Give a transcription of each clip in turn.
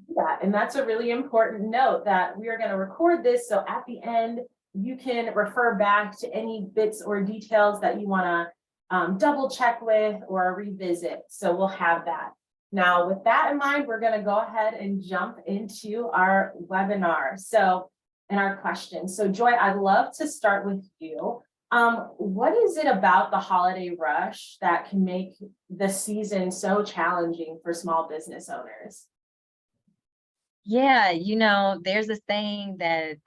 Yeah, and that's a really important note that we are going to record this. So at the end, you can refer back to any bits or details that you want to double check with or revisit. So we'll have that. Now, with that in mind, we're going to go ahead and jump into our webinar. So, and our questions. So Joy, I'd love to start with you. What is it about the holiday rush that can make the season so challenging for small business owners? Yeah, there's a saying that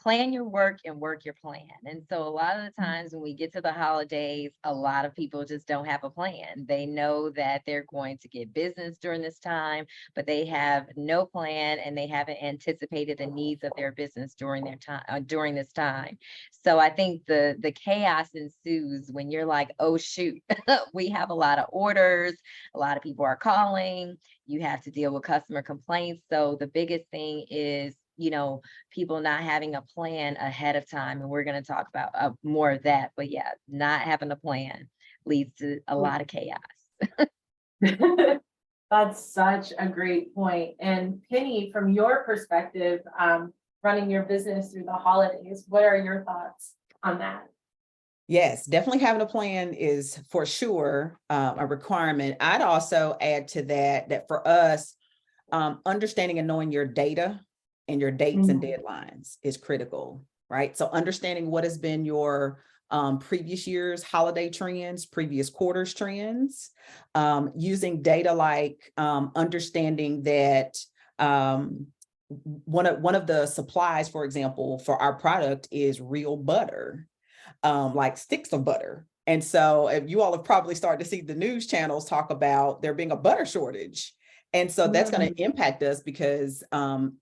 plan your work and work your plan. And so a lot of the times when we get to the holidays, a lot of people just don't have a plan. They know that they're going to get business during this time, but they have no plan and they haven't anticipated the needs of their business during their time during this time. So I think the chaos ensues when you're like, oh shoot, we have a lot of orders, a lot of people are calling. You have to deal with customer complaints. So the biggest thing is, people not having a plan ahead of time. And we're going to talk about more of that. But yeah, not having a plan leads to a lot of chaos. That's such a great point. And Penny, from your perspective, running your business through the holidays, what are your thoughts on that? Yes, definitely having a plan is for sure a requirement. I'd also add to that for us, understanding and knowing your data and your dates and deadlines is critical, right? So understanding what has been your previous year's holiday trends, previous quarters trends, using data like understanding that one of the supplies, for example, for our product is real butter. Like sticks of butter. And so if you all have probably started to see the news channels talk about there being a butter shortage. And so that's going to impact us because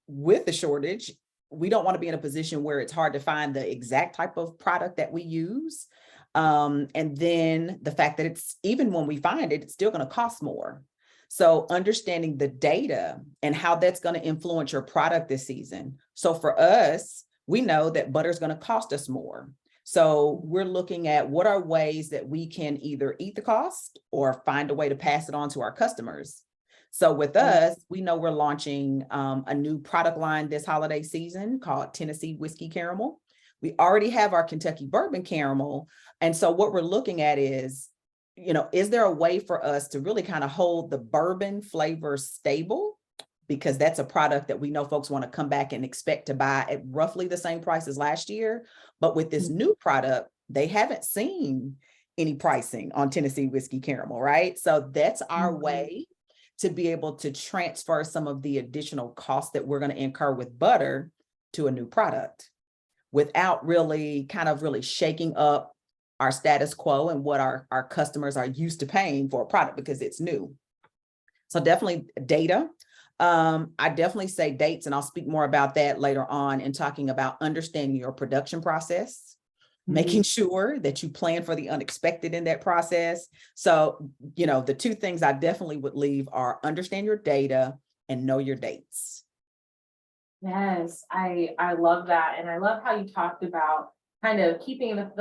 with the shortage, we don't want to be in a position where it's hard to find the exact type of product that we use. And then the fact that it's even when we find it, it's still going to cost more. So understanding the data and how that's going to influence your product this season. So for us, we know that butter is going to cost us more. So we're looking at what are ways that we can either eat the cost or find a way to pass it on to our customers. So with us, we know we're launching a new product line this holiday season called Tennessee Whiskey Caramel. We already have our Kentucky Bourbon Caramel. And so what we're looking at is, is there a way for us to really kind of hold the bourbon flavor stable? Because that's a product that we know folks want to come back and expect to buy at roughly the same price as last year. But with this new product, they haven't seen any pricing on Tennessee Whiskey Caramel, right? So that's our way to be able to transfer some of the additional costs that we're going to incur with butter to a new product without really shaking up our status quo and what our customers are used to paying for a product because it's new. So definitely data. I definitely say dates, and I'll speak more about that later on in talking about understanding your production process, making sure that you plan for the unexpected in that process. So, the two things I definitely would leave are understand your data and know your dates. Yes, I love that. And I love how you talked about kind of keeping the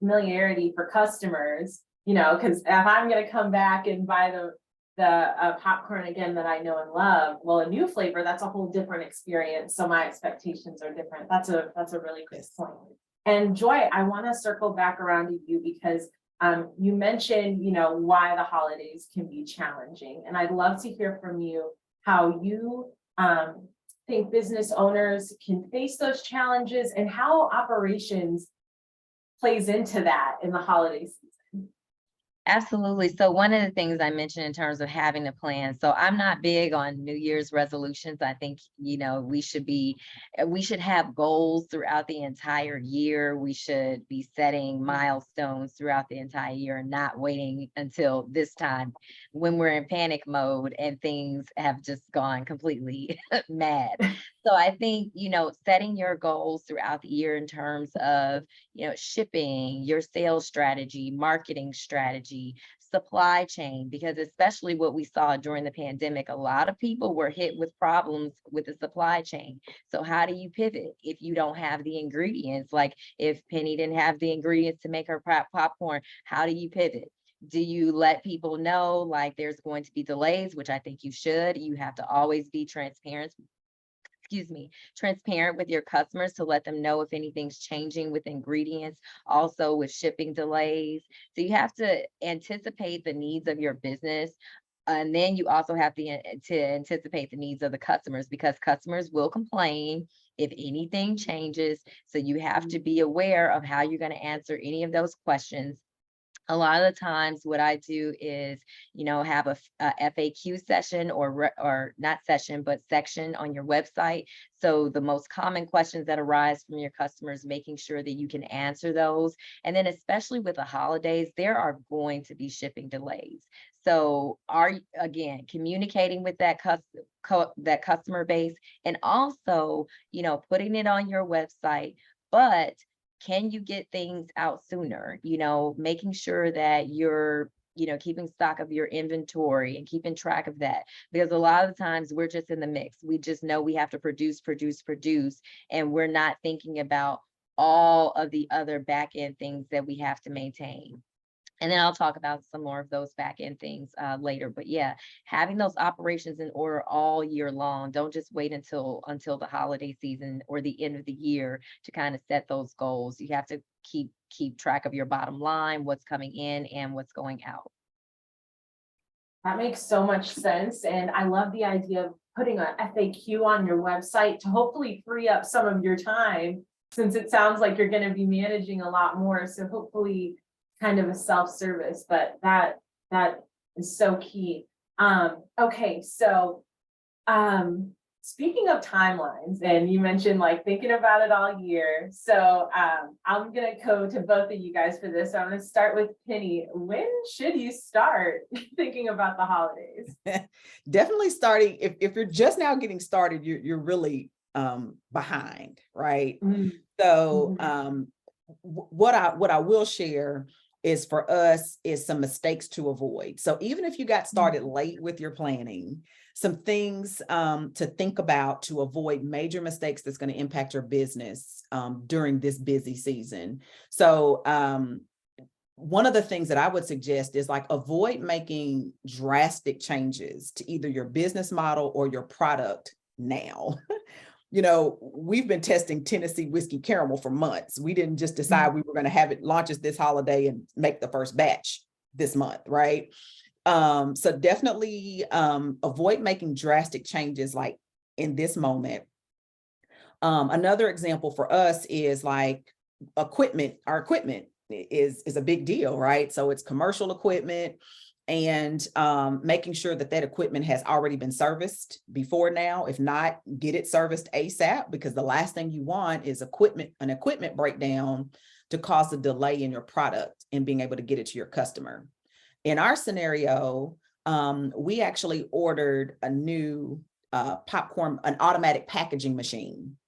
familiarity for customers, because if I'm going to come back and buy the popcorn again that I know and love, well, a new flavor, that's a whole different experience. So my expectations are different. That's a really great point. And Joy, I want to circle back around to you because you mentioned, why the holidays can be challenging. And I'd love to hear from you how you think business owners can face those challenges and how operations plays into that in the holiday season. Absolutely. So one of the things I mentioned in terms of having a plan. So I'm not big on New Year's resolutions. I think, we should have goals throughout the entire year. We should be setting milestones throughout the entire year and not waiting until this time when we're in panic mode and things have just gone completely mad. So I think, setting your goals throughout the year in terms of, shipping, your sales strategy, marketing strategy, supply chain, because especially what we saw during the pandemic, a lot of people were hit with problems with the supply chain. So how do you pivot if you don't have the ingredients? Like if Penny didn't have the ingredients to make her popcorn, how do you pivot? Do you let people know like there's going to be delays, which I think you should. You have to always be transparent transparent with your customers to let them know if anything's changing with ingredients, also with shipping delays. So you have to anticipate the needs of your business. And then you also have to anticipate the needs of the customers, because customers will complain if anything changes. So you have to be aware of how you're going to answer any of those questions. A lot of the times what I do is, have a FAQ session or not session, but section on your website. So the most common questions that arise from your customers, making sure that you can answer those. And then especially with the holidays, there are going to be shipping delays. So again, communicating with that customer base, and also, putting it on your website, but can you get things out sooner? Making sure that you're, keeping stock of your inventory and keeping track of that, because a lot of the times we're just in the mix. We just know we have to produce, and we're not thinking about all of the other back end things that we have to maintain. And then I'll talk about some more of those back end things later. But yeah, having those operations in order all year long. Don't just wait until the holiday season or the end of the year to kind of set those goals. You have to keep track of your bottom line, what's coming in and what's going out. That makes so much sense. And I love the idea of putting a FAQ on your website to hopefully free up some of your time, since it sounds like you're going to be managing a lot more. So hopefully kind of a self-service, but that is so key. Okay, so speaking of timelines, and you mentioned like thinking about it all year. So I'm gonna go to both of you guys for this. So I'm gonna start with Penny. When should you start thinking about the holidays? Definitely starting, if you're just now getting started, you're really behind, right? Mm-hmm. So what I will share is, for us, is some mistakes to avoid. So even if you got started late with your planning, some things to think about to avoid major mistakes that's going to impact your business during this busy season. So one of the things that I would suggest is like avoid making drastic changes to either your business model or your product now. We've been testing Tennessee whiskey caramel for months. We didn't just decide we were going to have it launches this holiday and make the first batch this month, right? So definitely avoid making drastic changes like in this moment. Another example for us is like equipment. Our equipment is a big deal, right? So it's commercial equipment, and making sure that equipment has already been serviced before now. If not, get it serviced ASAP, because the last thing you want is an equipment breakdown to cause a delay in your product and being able to get it to your customer. In our scenario, we actually ordered a new an automatic packaging machine.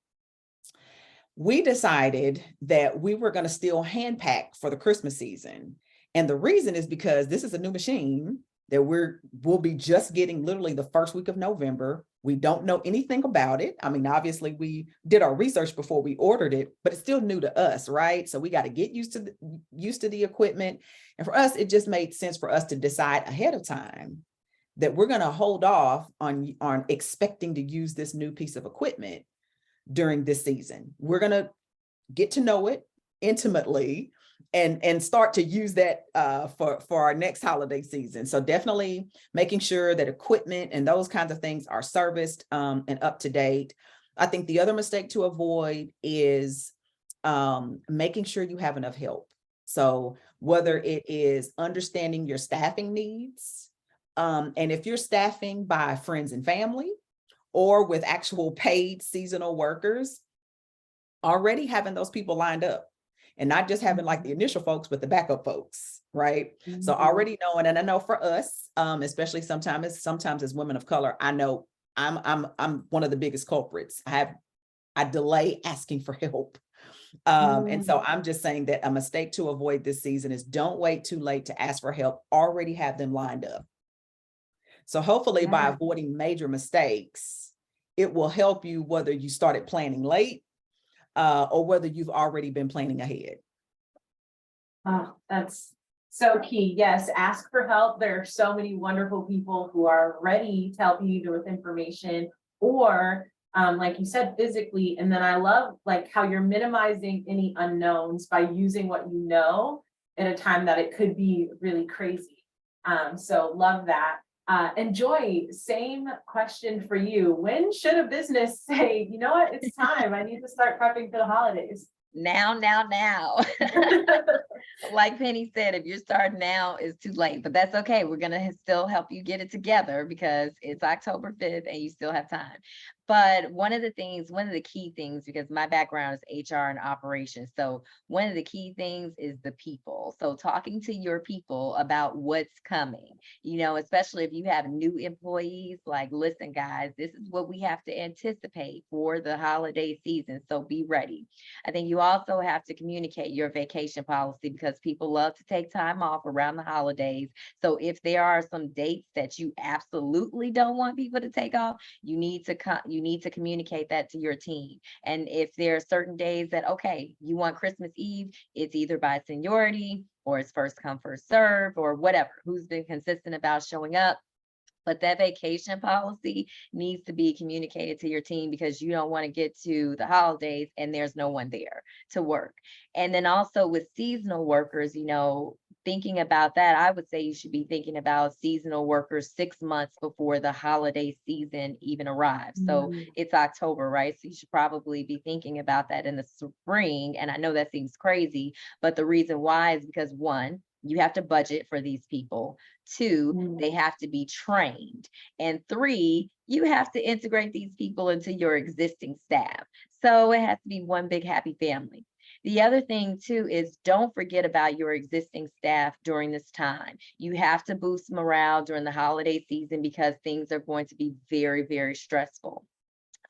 We decided that we were going to still hand pack for the Christmas season. And the reason is because this is a new machine that we'll be just getting literally the first week of November. We don't know anything about it. I mean, obviously we did our research before we ordered it, but it's still new to us, right? So we got to get used to the equipment. And for us, it just made sense for us to decide ahead of time that we're going to hold off on expecting to use this new piece of equipment during this season. We're going to get to know it intimately and start to use that for our next holiday season. So definitely making sure that equipment and those kinds of things are serviced and up to date. I think the other mistake to avoid is making sure you have enough help. So whether it is understanding your staffing needs, and if you're staffing by friends and family or with actual paid seasonal workers, already having those people lined up. And not just having like the initial folks, but the backup folks, right? So already knowing, and I know for us, especially sometimes as women of color, I know I'm one of the biggest culprits. I delay asking for help. And so I'm just saying that a mistake to avoid this season is don't wait too late to ask for help. Already have them lined up. So hopefully by avoiding major mistakes, it will help you whether you started planning late or whether you've already been planning ahead. Oh, that's So key, yes, ask for help. There are so many wonderful people who are ready to help you either with information or like you said, physically. And then I love like how you're minimizing any unknowns by using what you know at a time that it could be really crazy. So love that. And Joy, same question for you. When should a business say, you know what, it's time, I need to start prepping for the holidays? Now. Like Penny said, if you're starting now, it's too late, but that's okay. We're gonna still help you get it together because it's October 5th and you still have time. But one of the key things, because my background is HR and operations. So one of the key things is the people. So talking to your people about what's coming, especially if you have new employees, like, listen, guys, this is what we have to anticipate for the holiday season. So be ready. I think you also have to communicate your vacation policy because people love to take time off around the holidays. So if there are some dates that you absolutely don't want people to take off, you need to communicate that to your team. And if there are certain days that, okay, you want Christmas Eve, it's either by seniority or it's first come, first serve or whatever, who's been consistent about showing up. But that vacation policy needs to be communicated to your team because you don't want to get to the holidays and there's no one there to work. And then also with seasonal workers, thinking about that, I would say you should be thinking about seasonal workers 6 months before the holiday season even arrives. So it's October, right? So you should probably be thinking about that in the spring. And I know that seems crazy, but the reason why is because 1, you have to budget for these people. 2, they have to be trained. And 3, you have to integrate these people into your existing staff. So it has to be one big happy family. The other thing too is don't forget about your existing staff during this time. You have to boost morale during the holiday season because things are going to be very, very stressful.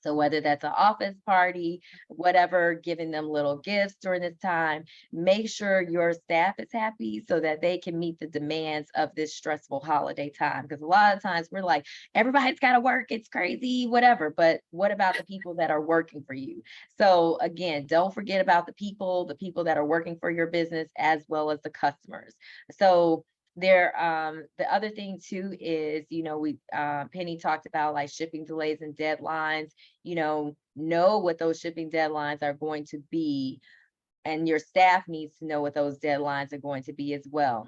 So whether that's an office party, whatever, giving them little gifts during this time, make sure your staff is happy so that they can meet the demands of this stressful holiday time. Because a lot of times we're like, everybody's got to work, it's crazy, whatever. But what about the people that are working for you? So again, don't forget about the people that are working for your business, as well as the customers. So the other thing too is, Penny talked about like shipping delays and deadlines, know what those shipping deadlines are going to be, and your staff needs to know what those deadlines are going to be as well.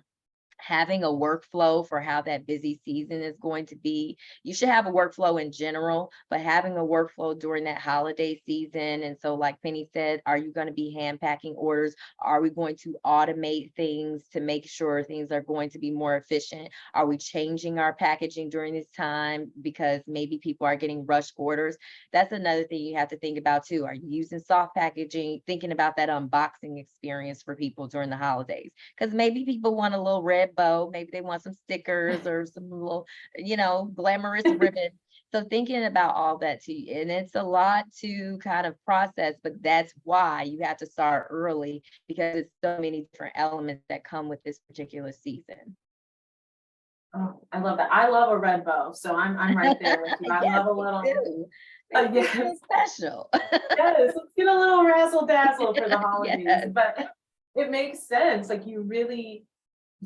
Having a workflow for how that busy season is going to be. You should have a workflow in general, but having a workflow during that holiday season. And so like Penny said, are you going to be hand packing orders? Are we going to automate things to make sure things are going to be more efficient? Are we changing our packaging during this time because maybe people are getting rush orders? That's another thing you have to think about too. Are you using soft packaging? Thinking about that unboxing experience for people during the holidays, because maybe people want a little red bow, maybe they want some stickers or some little, glamorous ribbon. So thinking about all that too, and it's a lot to kind of process, but that's why you have to start early because it's so many different elements that come with this particular season. Oh, I love that. I love a red bow, so I'm right there with you. I Yes, love a me little. too. Yes. Special. Yes, let's get a little razzle dazzle for the holidays. Yes. But it makes sense. Like you really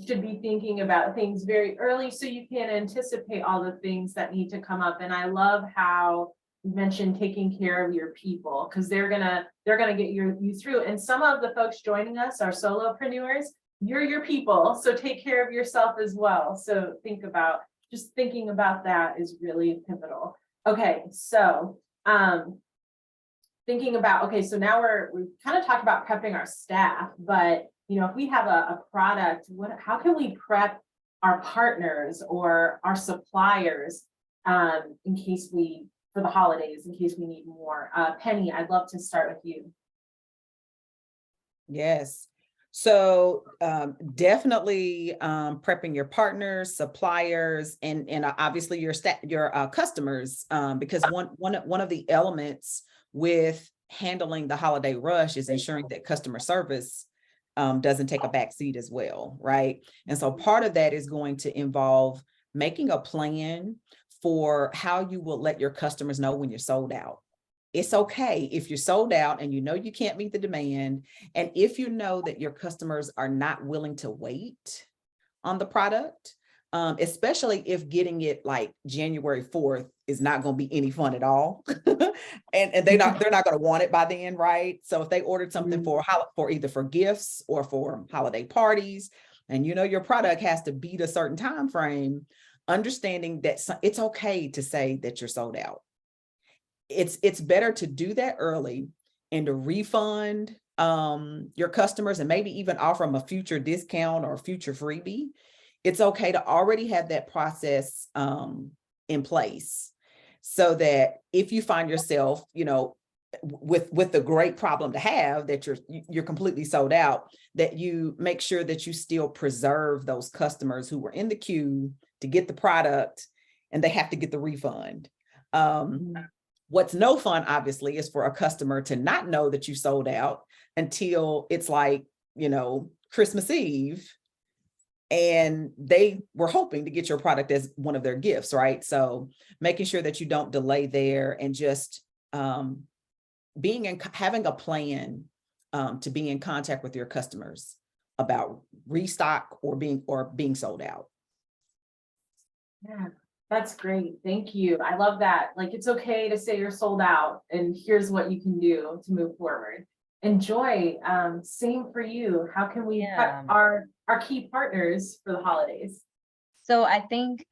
should be thinking about things very early so you can anticipate all the things that need to come up. And I love how you mentioned taking care of your people because they're gonna get you through. And some of the folks joining us are solopreneurs. You're your people, so take care of yourself as well. So thinking about that is really pivotal. Okay, so thinking about, okay, so now we've kind of talked about prepping our staff, but if we have a product, how can we prep our partners or our suppliers for the holidays, in case we need more? Penny, I'd love to start with you. Yes. So definitely prepping your partners, suppliers, and obviously your customers, because one of the elements with handling the holiday rush is ensuring that customer service doesn't take a back seat as well, right? And so part of that is going to involve making a plan for how you will let your customers know when you're sold out. It's okay if you're sold out and you can't meet the demand. And if you know that your customers are not willing to wait, on the product, especially if getting it like January 4th is not going to be any fun at all. and they're not going to want it by then, right? So if they ordered something for either for gifts or for holiday parties, and you know your product has to beat a certain time frame, understanding that it's okay to say that you're sold out. It's better to do that early and to refund your customers and maybe even offer them a future discount or a future freebie. It's okay to already have that process in place, so that if you find yourself, you know, with the great problem to have that you're completely sold out, that you make sure that you still preserve those customers who were in the queue to get the product and they have to get the refund. What's no fun, obviously, is for a customer to not know that you sold out until it's like, you know, Christmas Eve, and they were hoping to get your product as one of their gifts, right? So making sure that you don't delay there, and just having a plan to be in contact with your customers about restock or being sold out. Yeah, that's great. Thank you. I love that. Like, it's okay to say you're sold out and here's what you can do to move forward. Enjoy. Same for you. How can we prep our key partners for the holidays? So I think,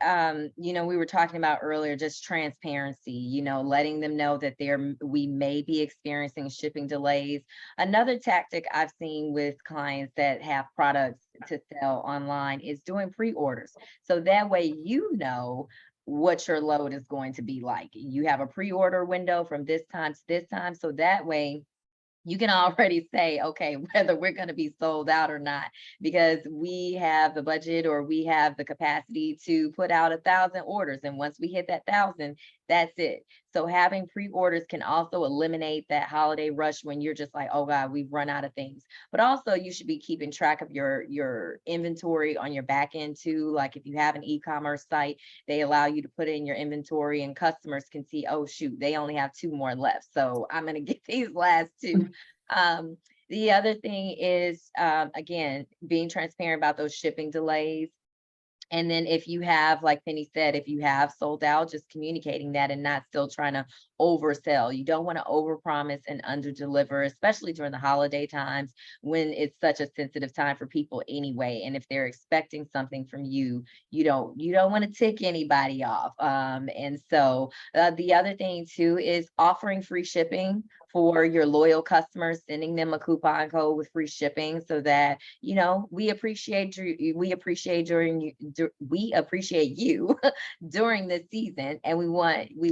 you know, we were talking about earlier, just transparency, you know, letting them know that we may be experiencing shipping delays. Another tactic I've seen with clients that have products to sell online is doing pre-orders. So that way, you know what your load is going to be like. You have a pre-order window from this time to this time. So that way, you can already say, okay, whether we're going to be sold out or not, because we have the budget or we have the capacity to put out 1,000 orders. And once we hit that 1,000, that's it. So having pre-orders can also eliminate that holiday rush when you're just like, oh God, we've run out of things. But also you should be keeping track of your inventory on your back end too. Like if you have an e-commerce site, they allow you to put in your inventory and customers can see, oh shoot, they only have 2 more left. So I'm going to get these last 2. The other thing is, again, being transparent about those shipping delays. And then if you have, like Penny said, if you have sold out, just communicating that and not still trying to oversell. You don't want to overpromise and underdeliver, especially during the holiday times when it's such a sensitive time for people anyway. And if they're expecting something from you, you don't want to tick anybody off. And so the other thing too is offering free shipping for your loyal customers, sending them a coupon code with free shipping, so that, you know, we appreciate you during this season, and we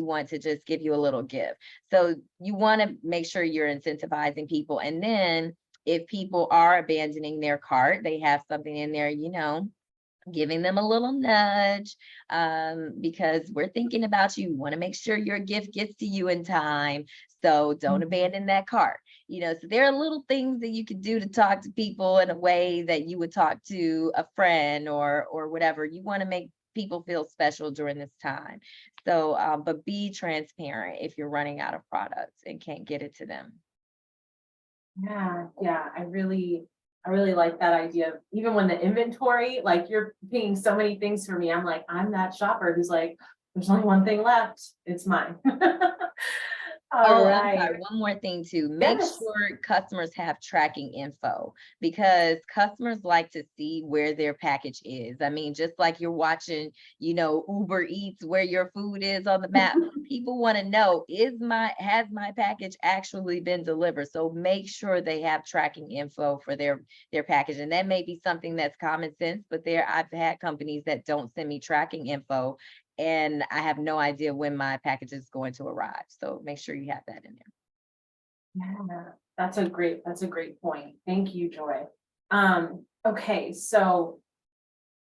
want to just give you a little gift. So you want to make sure you're incentivizing people. And then if people are abandoning their cart, they have something in there, you know, giving them a little nudge, because we're thinking about you. We want to make sure your gift gets to you in time. So don't abandon that cart. You know, so there are little things that you can do to talk to people in a way that you would talk to a friend or whatever. You want to make people feel special during this time. So, but be transparent if you're running out of products and can't get it to them. Yeah, I really like that idea of, even when the inventory, like you're paying so many things for me, I'm like, I'm that shopper who's like, there's only one thing left, it's mine. All right. I'm sorry, one more thing too. Make sure customers have tracking info, because customers like to see where their package is. I mean, just like you're watching, you know, Uber Eats, where your food is on the map. People want to know, has my package actually been delivered? So make sure they have tracking info for their package. And that may be something that's common sense, but I've had companies that don't send me tracking info, and I have no idea when my package is going to arrive. So make sure you have that in there. Yeah, that's a great point. Thank you, Joy. Okay, so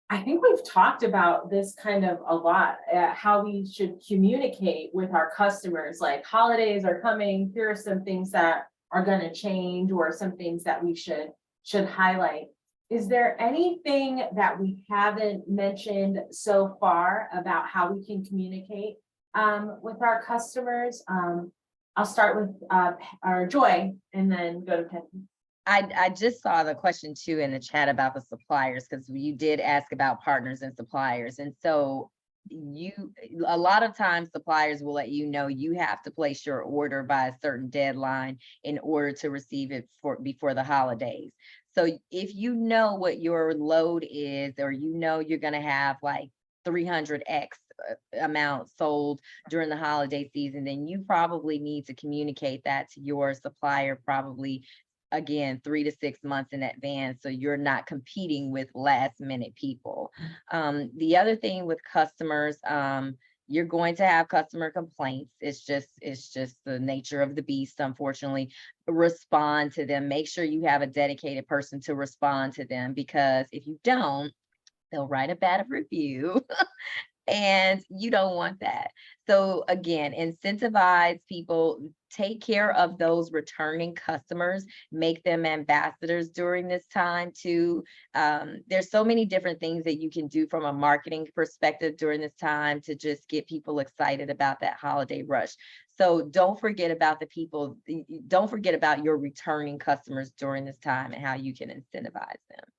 I think we've talked about this kind of a lot, how we should communicate with our customers, like holidays are coming, here are some things that are going to change, or some things that we should highlight. Is there anything that we haven't mentioned so far about how we can communicate with our customers? I'll start with our Joy and then go to Penny. I just saw the question too in the chat about the suppliers, because you did ask about partners and suppliers. And so a lot of times suppliers will let you know you have to place your order by a certain deadline in order to receive it before the holidays. So if you know what your load is, or you know you're going to have like 300x amount sold during the holiday season, then you probably need to communicate that to your supplier, probably again 3 to 6 months in advance, so you're not competing with last minute people. The other thing with customers, you're going to have customer complaints. It's just the nature of the beast, unfortunately. Respond to them. Make sure you have a dedicated person to respond to them, because if you don't, they'll write a bad review. And you don't want that. So again, incentivize people, take care of those returning customers, make them ambassadors during this time too. There's so many different things that you can do from a marketing perspective during this time to just get people excited about that holiday rush. So don't forget about the people, don't forget about your returning customers during this time and how you can incentivize them.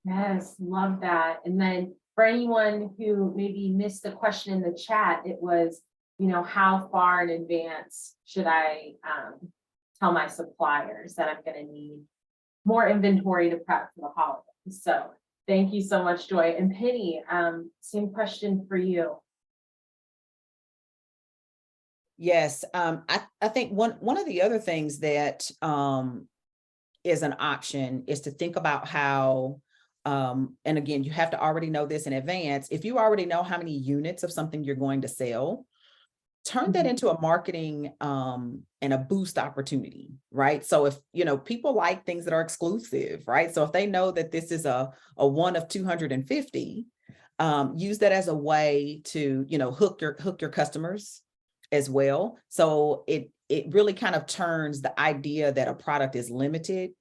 Yes, love that. And then for anyone who maybe missed the question in the chat, it was, how far in advance should I tell my suppliers that I'm going to need more inventory to prep for the holidays? So thank you so much, Joy. And Penny, same question for you. Yes, I think one of the other things that is an option is to think about how, and again, you have to already know this in advance. If you already know how many units of something you're going to sell, turn that into a marketing and a boost opportunity, right? So if, people like things that are exclusive, right? So if they know that this is a one of 250, use that as a way to, hook your customers as well. So it really kind of turns the idea that a product is limited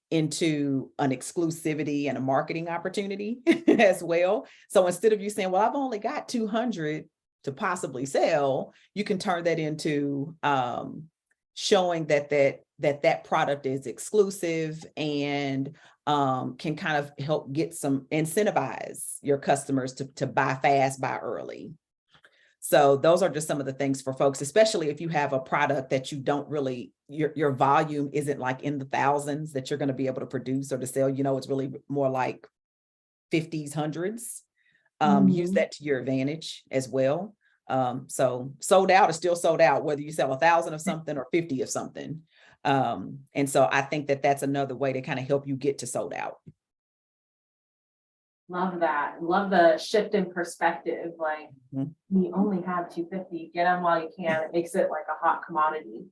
into an exclusivity and a marketing opportunity as well. So instead of you saying, well, I've only got 200 to possibly sell, you can turn that into showing that product is exclusive and can kind of help get incentivize your customers to buy fast, buy early. So those are just some of the things for folks, especially if you have a product that you don't really, your volume isn't like in the thousands that you're going to be able to produce or to sell, it's really more like 50s, hundreds. Use that to your advantage as well. So sold out is still sold out, whether you sell 1,000 of something or 50 of something. And so I think that that's another way to kind of help you get to sold out. Love that. Love the shift in perspective. Like, we only have 250, get them while you can. It makes it like a hot commodity.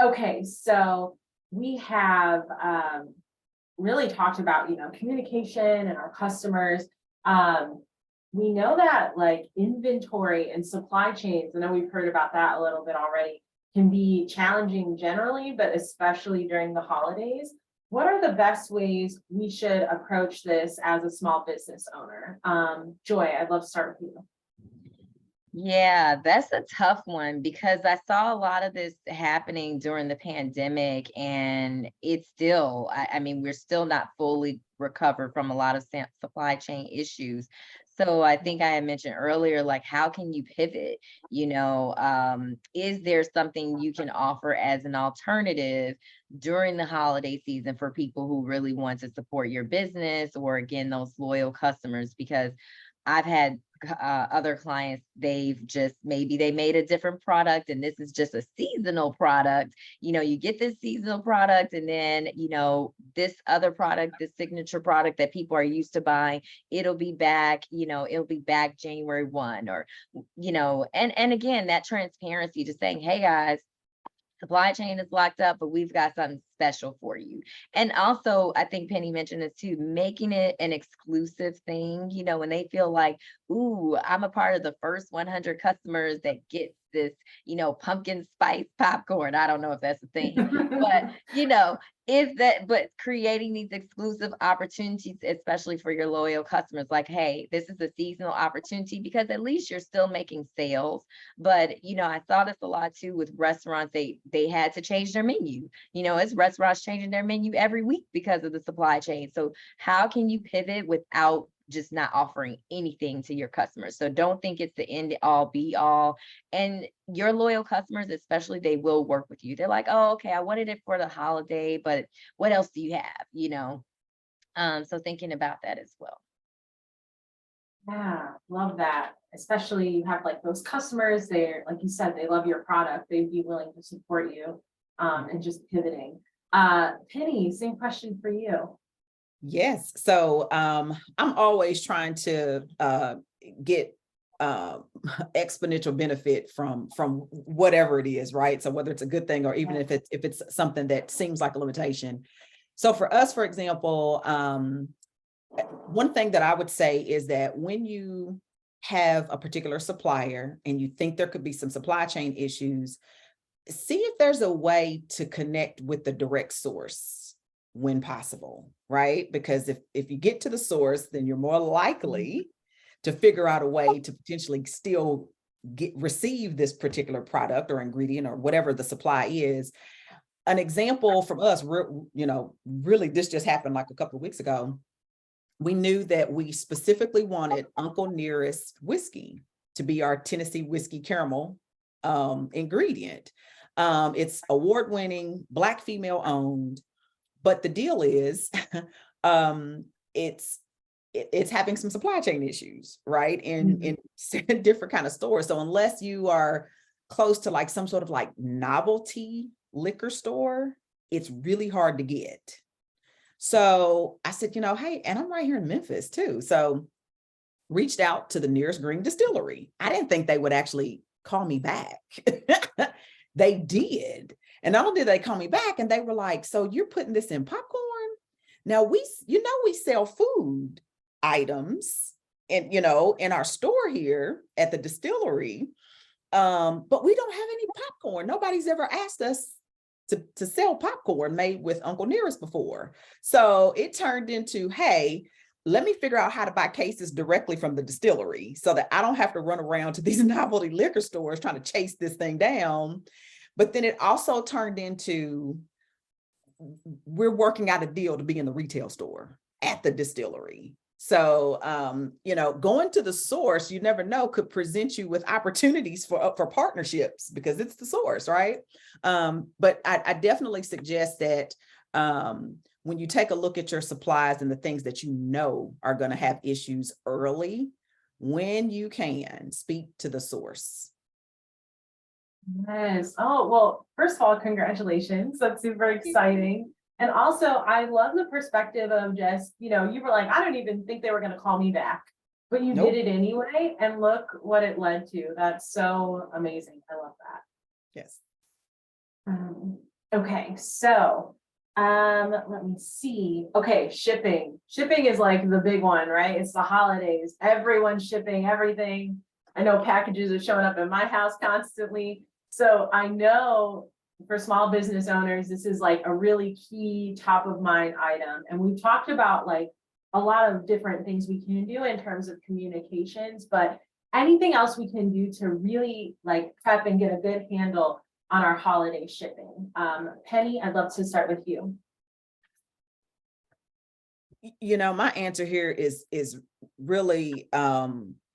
Okay, so we have really talked about, communication and our customers. We know that like inventory and supply chains, I know we've heard about that a little bit already, can be challenging generally, but especially during the holidays. What are the best ways we should approach this as a small business owner? Joy, I'd love to start with you. Yeah, that's a tough one, because I saw a lot of this happening during the pandemic, and it's still, I mean, we're still not fully recovered from a lot of supply chain issues. So I think I had mentioned earlier, like, how can you pivot? Is there something you can offer as an alternative during the holiday season for people who really want to support your business, or again, those loyal customers? Because I've had other clients, maybe they made a different product and this is just a seasonal product. You get this seasonal product, and then, this other product, this signature product that people are used to buying, it'll be back, it'll be back January 1, or, and again, that transparency to saying, hey guys, supply chain is locked up, but we've got something special for you. And also, I think Penny mentioned this too, making it an exclusive thing, when they feel like, ooh, I'm a part of the first 100 customers that get this, pumpkin spice popcorn. I don't know if that's a thing, but but creating these exclusive opportunities, especially for your loyal customers, like, hey, this is a seasonal opportunity, because at least you're still making sales. But, I saw this a lot too with restaurants. They had to change their menu. It's restaurants changing their menu every week because of the supply chain. So how can you pivot without just not offering anything to your customers? So don't think it's the end all be all. And your loyal customers, especially, they will work with you. They're like, oh, okay, I wanted it for the holiday, but what else do you have? So thinking about that as well. Yeah, love that. Especially you have like those customers, they're, like you said, they love your product, they'd be willing to support you, and just pivoting. Penny, same question for you. Yes. So I'm always trying to get exponential benefit from whatever it is, right? So whether it's a good thing or even if it's something that seems like a limitation. So for us, for example, one thing that I would say is that when you have a particular supplier and you think there could be some supply chain issues, see if there's a way to connect with the direct source when possible, right? Because if you get to the source, then you're more likely to figure out a way to potentially still receive this particular product or ingredient or whatever the supply is. An example from us, really this just happened like a couple of weeks ago. We knew that we specifically wanted Uncle Nearest whiskey to be our Tennessee whiskey caramel ingredient. It's award-winning, Black female owned, but the deal is it's having some supply chain issues, right? In different kind of stores. So unless you are close to like some sort of like novelty liquor store, it's really hard to get. So I said, hey, and I'm right here in Memphis too. So reached out to the nearest green distillery. I didn't think they would actually call me back. They did. And not only did they call me back, and they were like, so you're putting this in popcorn? Now we sell food items and, in our store here at the distillery. But we don't have any popcorn. Nobody's ever asked us to sell popcorn made with Uncle Nearest before. So it turned into, hey, let me figure out how to buy cases directly from the distillery so that I don't have to run around to these novelty liquor stores trying to chase this thing down. But then it also turned into, we're working out a deal to be in the retail store at the distillery. So, going to the source, you never know, could present you with opportunities for partnerships because it's the source, right? But I definitely suggest that when you take a look at your supplies and the things that are going to have issues early, when you can, speak to the source. Yes. Oh, well, first of all, congratulations. That's super exciting. And also, I love the perspective of just, you were like, I don't even think they were going to call me back, but you did it anyway. And look what it led to. That's so amazing. I love that. Yes. Okay. So, let me see. Okay. Shipping is like the big one, right? It's the holidays. Everyone's shipping everything. I know packages are showing up in my house constantly. So I know for small business owners, this is like a really key top of mind item. And we've talked about like a lot of different things we can do in terms of communications, but anything else we can do to really like prep and get a good handle on our holiday shipping. Penny, I'd love to start with you. My answer here is really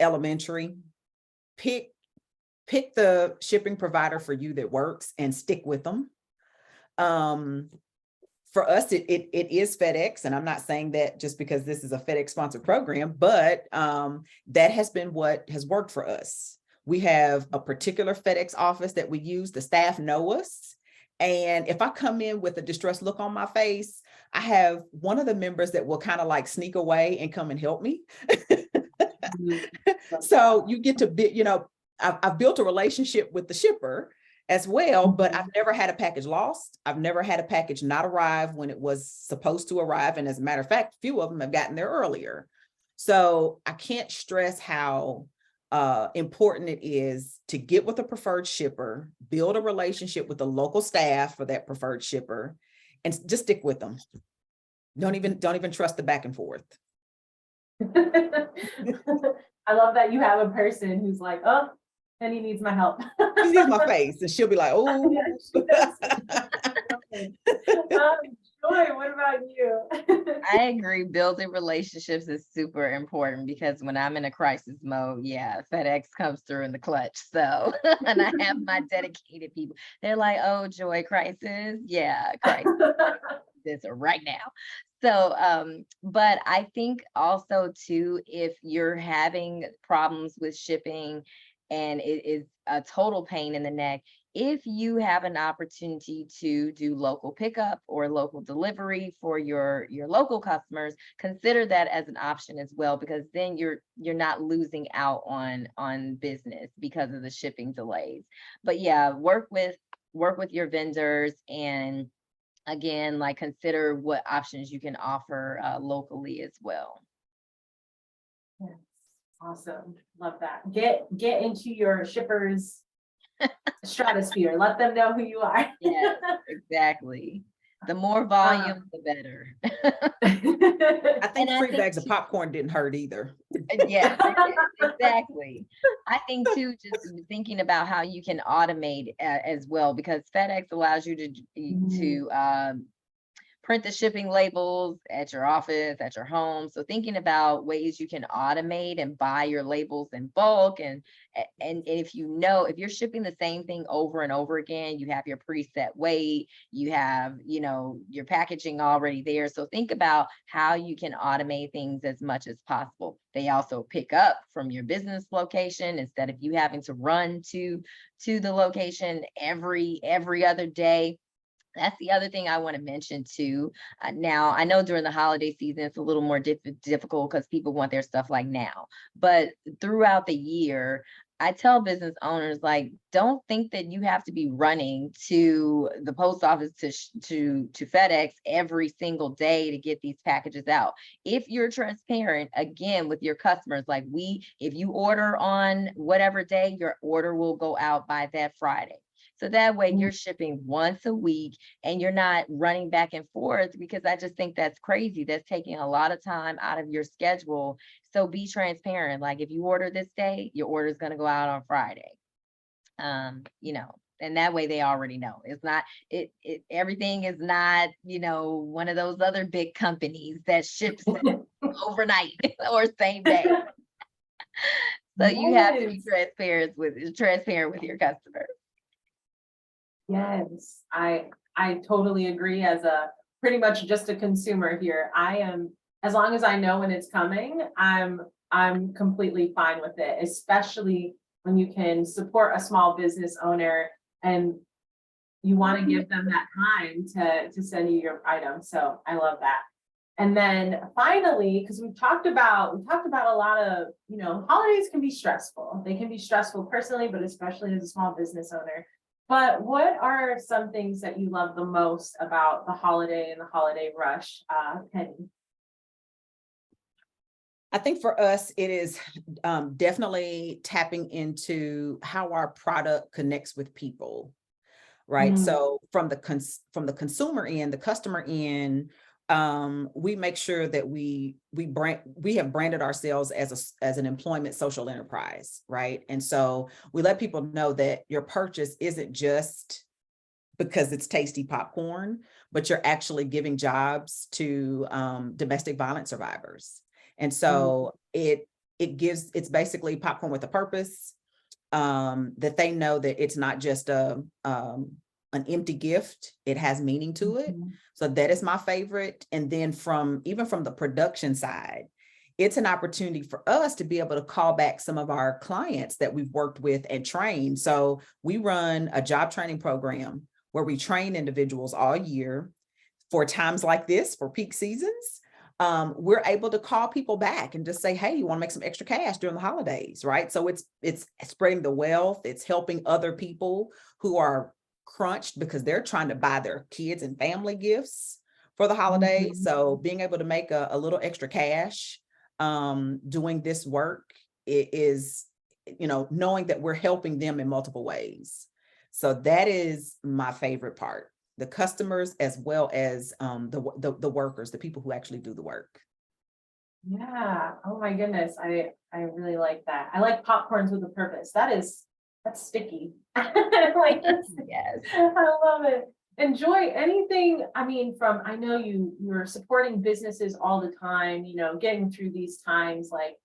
elementary. Pick the shipping provider for you that works and stick with them. For us, it is FedEx, and I'm not saying that just because this is a FedEx sponsored program, but that has been what has worked for us. We have a particular FedEx office that we use. The staff know us. And if I come in with a distressed look on my face, I have one of the members that will kind of like sneak away and come and help me. So you get to be, I've built a relationship with the shipper as well, but I've never had a package lost. I've never had a package not arrive when it was supposed to arrive. And as a matter of fact, a few of them have gotten there earlier. So I can't stress how important it is to get with a preferred shipper, build a relationship with the local staff for that preferred shipper, and just stick with them. Don't even trust the back and forth. I love that you have a person who's like, oh, Penny needs my help. She needs my face, and she'll be like, oh. Joy, what about you? I agree. Building relationships is super important because when I'm in a crisis mode, yeah, FedEx comes through in the clutch. So, and I have my dedicated people. They're like, "Oh, Joy, crisis, yeah, crisis this right now." So, but I think also too, if you're having problems with shipping and it is a total pain in the neck, if you have an opportunity to do local pickup or local delivery for your local customers, consider that as an option as well, because then you're not losing out on business because of the shipping delays. But yeah, work with your vendors, and again, like, consider what options you can offer locally as well. Yes, awesome. Love that. Get into your shippers stratosphere. Let them know who you are. Yes, exactly. The more volume, the better. I think And I free think bags of popcorn didn't hurt either. yes, exactly. I think too, just thinking about how you can automate as well, because FedEx allows you to print the shipping labels at your office, at your home. So thinking about ways you can automate and buy your labels in bulk, and if if you're shipping the same thing over and over again, you have your preset weight, you have, your packaging already there. So think about how you can automate things as much as possible. They also pick up from your business location instead of you having to run to the location every other day. That's the other thing I want to mention too. Now, I know during the holiday season, it's a little more difficult because people want their stuff like now. But throughout the year, I tell business owners, like, don't think that you have to be running to the post office to FedEx every single day to get these packages out. If you're transparent, again, with your customers, like, if you order on whatever day, your order will go out by that Friday. So that way you're shipping once a week and you're not running back and forth, because I just think that's crazy. That's taking a lot of time out of your schedule. So be transparent. Like, if you order this day, your order is going to go out on Friday. And that way they already know. It's not, everything is not, one of those other big companies that ships overnight or same day. So you have to be transparent with your customers. Yes, I totally agree. As a pretty much just a consumer here, I am, as long as I know when it's coming, I'm completely fine with it, especially when you can support a small business owner and you want to give them that time to send you your item. So I love that. And then finally, because we talked about a lot of, holidays can be stressful. They can be stressful personally, but especially as a small business owner. But what are some things that you love the most about the holiday and the holiday rush, Penny? I think for us, it is definitely tapping into how our product connects with people, right? So from the consumer end, the customer end, we make sure that we have branded ourselves as an employment social enterprise, right? And so we let people know that your purchase isn't just because it's tasty popcorn, but you're actually giving jobs to domestic violence survivors. And so it's basically popcorn with a purpose, that they know that it's not just an empty gift, it has meaning to it. So that is my favorite. And then even from the production side, it's an opportunity for us to be able to call back some of our clients that we've worked with and trained. So we run a job training program where we train individuals all year for times like this, for peak seasons. We're able to call people back and just say, hey, you want to make some extra cash during the holidays, right? So it's spreading the wealth. It's helping other people who are crunched because they're trying to buy their kids and family gifts for the holidays. So being able to make a little extra cash doing this work, it is, knowing that we're helping them in multiple ways. So that is my favorite part. The customers, as well as the workers, the people who actually do the work. Yeah. Oh my goodness. I really like that. I like popcorns with a purpose. That's sticky. Yes. I love it. enjoy anything, I mean, from, I know you're supporting businesses all the time, you know, getting through these times, like,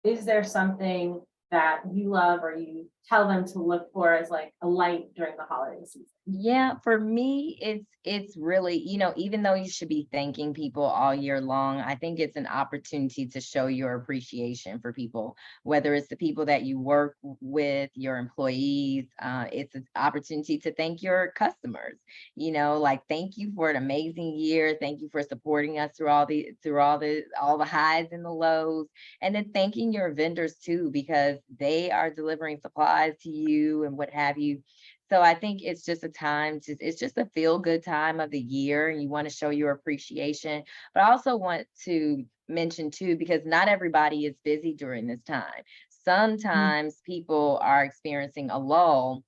is there something that you love or you tell them to look for as like a light during the holiday season? Yeah, for me, it's really, even though you should be thanking people all year long, I think it's an opportunity to show your appreciation for people, whether it's the people that you work with, your employees. It's an opportunity to thank your customers. Like, thank you for an amazing year. Thank you for supporting us through all the highs and the lows, and then thanking your vendors too, because they are delivering supplies to you and what have you. So I think it's just a time it's just a feel good time of the year, and you want to show your appreciation. But I also want to mention too, because not everybody is busy during this time. Sometimes people are experiencing a lull,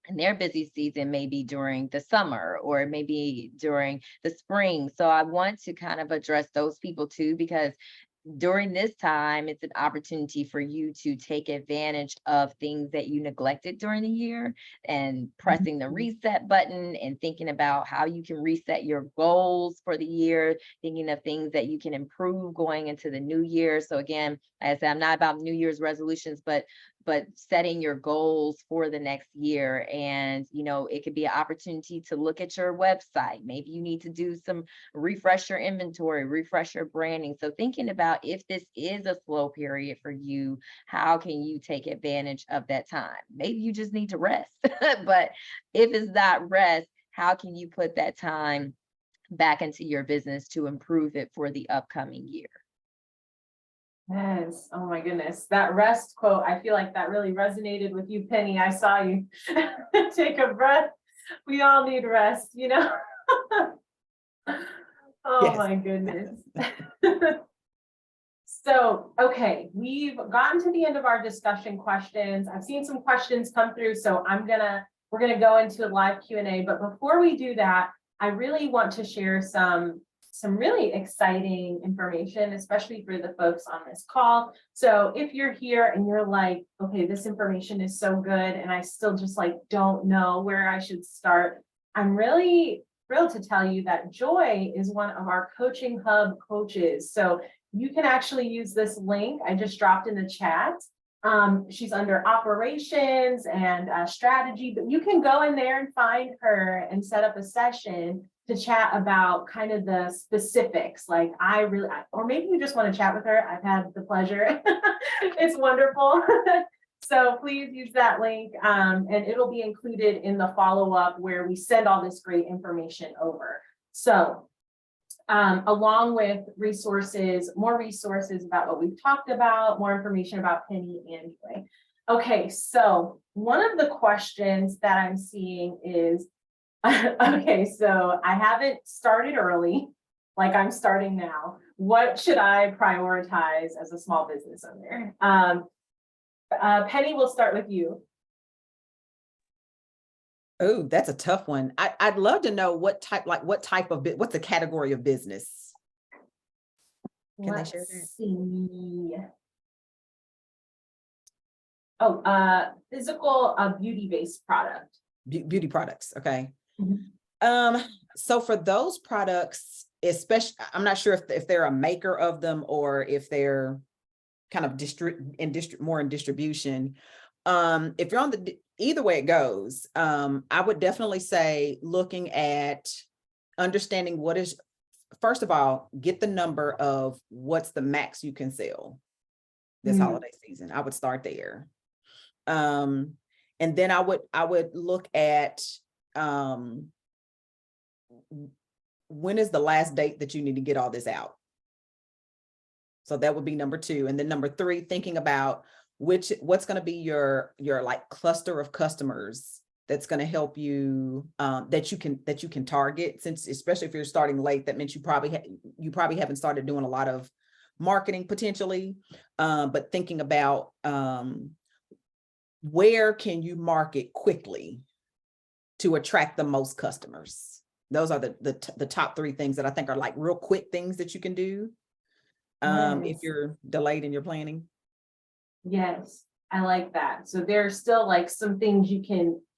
and their busy season may be during the summer or maybe during the spring. So I want to kind of address those people too, because during this time, it's an opportunity for you to take advantage of things that you neglected during the year, and pressing the reset button and thinking about how you can reset your goals for the year, thinking of things that you can improve going into the new year. So again, like I said, I'm not about New Year's resolutions, but setting your goals for the next year. And it could be an opportunity to look at your website. Maybe you need to do some refresh your inventory, refresh your branding. So thinking about, if this is a slow period for you, how can you take advantage of that time? Maybe you just need to rest. But if it's not rest, how can you put that time back into your business to improve it for the upcoming year? Yes. Oh my goodness. That rest quote, I feel like that really resonated with you, Penny. I saw you take a breath. We all need rest, you know? Oh Yes. my goodness. So, okay, we've gotten to the end of our discussion questions. I've seen some questions come through, so we're gonna go into a live Q&A. But before we do that, I really want to share some really exciting information, especially for the folks on this call. So if you're here and you're like, okay, this information is so good, and I still just like don't know where I should start, I'm really thrilled to tell you that Joy is one of our Coaching Hub coaches. So you can actually use this link I just dropped in the chat. She's under operations and strategy, but you can go in there and find her and set up a session to chat about kind of the specifics. Like or maybe you just want to chat with her. I've had the pleasure. It's wonderful. So please use that link, and it'll be included in the follow-up where we send all this great information over. So along with resources, more resources about what we've talked about, more information about Penny and Joy. Okay, so one of the questions that I'm seeing is, okay, so I haven't started early, like I'm starting now. What should I prioritize as a small business owner? Penny, we'll start with you. Oh, that's a tough one. I'd love to know what's the category of business? Can they share that? Let's see. Oh, physical beauty-based product. Beauty products. Okay. Mhm. So for those products, especially, I'm not sure if they're a maker of them or if they're kind of more in distribution. If you're on either way it goes, I would definitely say looking at understanding first of all, get the number of what's the max you can sell this holiday season. I would start there. And then I would look at when is the last date that you need to get all this out. So that would be number 2. And then number 3, thinking about what's going to be your like cluster of customers that's going to help you, that you can target, since especially if you're starting late, that means you probably haven't started doing a lot of marketing potentially, but thinking about where can you market quickly to attract the most customers. Those are the top 3 things that I think are like real quick things that you can do if you're delayed in your planning. Yes, I like that. So there's still like some things you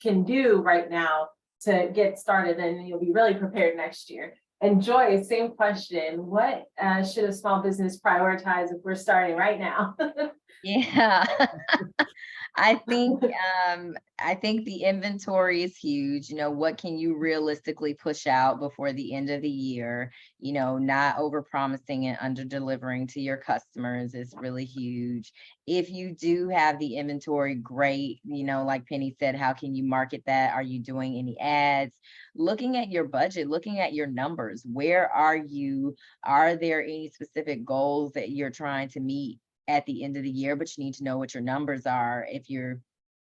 can do right now to get started, and you'll be really prepared next year. And Joy, same question. What should a small business prioritize if we're starting right now? Yeah. I think the inventory is huge. You know, what can you realistically push out before the end of the year? You know, not over promising and under delivering to your customers is really huge. If you do have the inventory, great. You know, like Penny said, how can you market that? Are you doing any ads? Looking at your budget, looking at your numbers. Where are you? Are there any specific goals that you're trying to meet at the end of the year? But you need to know what your numbers are. If you're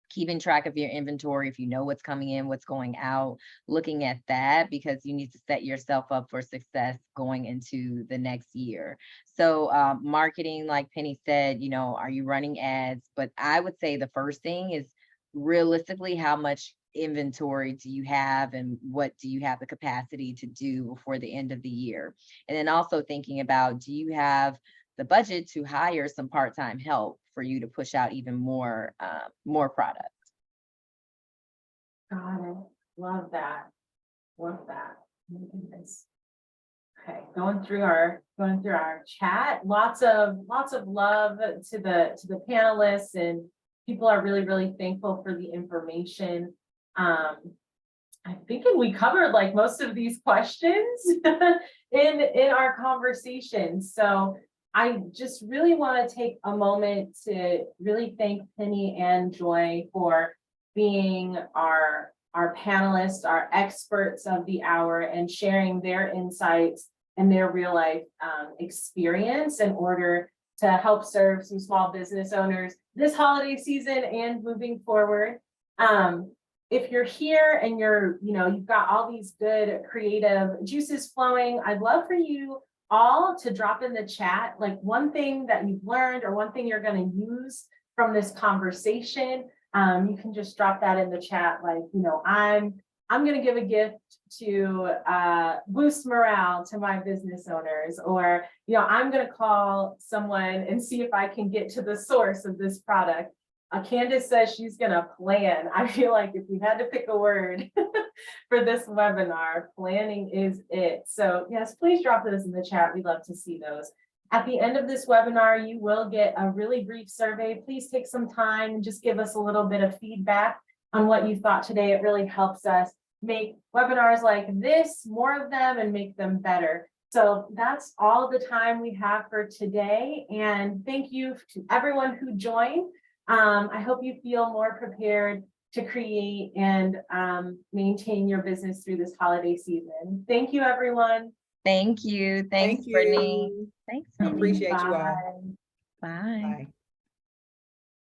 keeping track of your inventory, if you know what's coming in, what's going out, looking at that, because you need to set yourself up for success going into the next year. So marketing, like Penny said, you know, are you running ads? But I would say the first thing is realistically, how much inventory do you have and what do you have the capacity to do before the end of the year? And then also thinking about, do you have the budget to hire some part-time help for you to push out even more product? Got it. Love that. Love that. Oh my goodness. Okay, going through our chat. Lots of love to the panelists, and people are really thankful for the information. I'm thinking we covered like most of these questions in our conversation. So I just really want to take a moment to really thank Penny and Joy for being our panelists, our experts of the hour, and sharing their insights and their real life experience in order to help serve some small business owners this holiday season and moving forward. If you're here and you've got all these good creative juices flowing, I'd love for you all to drop in the chat, like one thing that you've learned or one thing you're going to use from this conversation. You can just drop that in the chat. Like, I'm going to give a gift to boost morale to my business owners, or, I'm going to call someone and see if I can get to the source of this product. Candace says she's going to plan. I feel like if we had to pick a word for this webinar, planning is it. So yes, please drop those in the chat. We'd love to see those. At the end of this webinar, you will get a really brief survey. Please take some time and just give us a little bit of feedback on what you thought today. It really helps us make webinars like this, more of them, and make them better. So that's all the time we have for today. And thank you to everyone who joined. I hope you feel more prepared to create and maintain your business through this holiday season. Thank you, everyone. Thank you. Thanks, Thank you. Brittany. Thanks, I Brittany. appreciate you all. Bye. Bye.